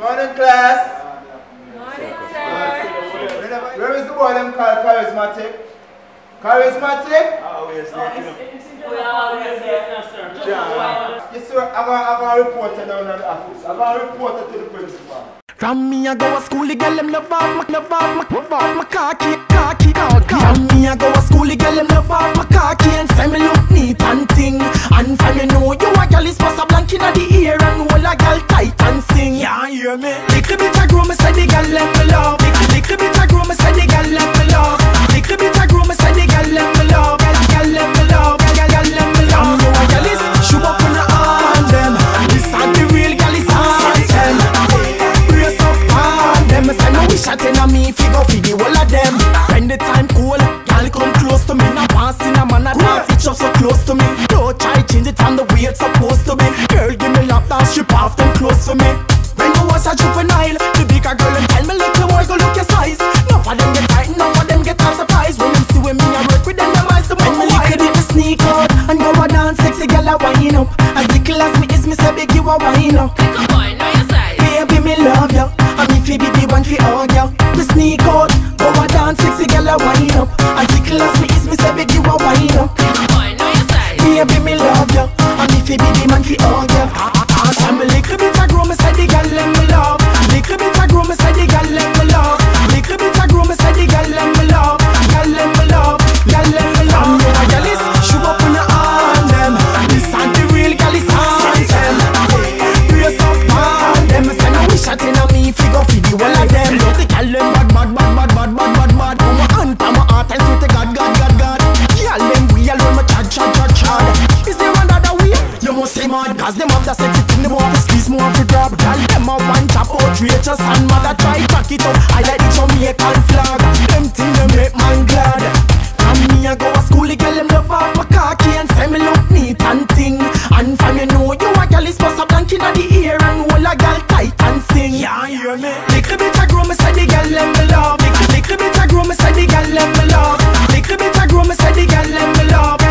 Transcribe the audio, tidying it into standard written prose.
Morning, class. Morning, sir. Where is the boy them called charismatic? Charismatic? We always here, sir. Yes, sir. I'm going to report it down in the office. I'm going to report it to the principal. From me I go to school, the girl them love off my khaki. From me I go to school, the girl them love off my khaki and say me look neat and ting. And from you know you a girl is supposed to blank inna the ear and hold a girl tight and sing. Yeah, hear me? Little bit of grow me say the girl them me love. Little bit of grow me say the girl them me love. Little bit of grow me say the girl them me love. Girl them me love. Girl them me love. You a girl is shoe up on the arm them. This are the real girl is anthem. Them say no wish I tell me fi go fi the whole of them. When the time cool, girl come close to me. Now passing a man a dance, it up so close to me. Don't try change it on the way it's supposed to be. Girl give me lap dance, strip off them close for me. When you was a juvenile, the bigger girl and tell me little boy go look your size. Enough of them get tight, enough of them get all surprised. When them see when me a work with them eyes to when me lick it in the sneak out and go a dance, sexy girl a wind up. As little as me is, me say big you a wind up. Come on, know your size. Baby me love you. And if you be the one fi hug ya, me sneak out, go a dance, sexy girl a wind up. As little as me is, me say big you a wind up. Come on, know your size. Baby me love ya, and if you be the man fi hug ya. And me little bit a grow, me say the girl them me love. Little bit a grow, me say the girl them me love. Little bit a grow, me say the girl them me love. Girl them me love, girl them me love. You a girl is shoe up on the arm them. This and the real girl is anthem. Brace up on them, me say no wish I tell me fi go fi the whole of them. Love the girl them bad. Come my hand, come my heart and say to God. Girl them we alone me chad. Is there another way? You must say mad, cause them have the sexy thing. Them want to squeeze, more to grab. Girl them a one tap outrageous and mother try back it up. I like the Jamaican flag. Them thing them make man glad. From me I go to school, the girl them love off my khaki and say me look neat and ting. And from you know you a girl is supposed to blank inna the ear and hold a girl tight and sing. Yeah, hear me? Little bit of grow me say the girl them me love. Little bit of grow me say the girl them me love. Little bit of grow me say the girl them me love.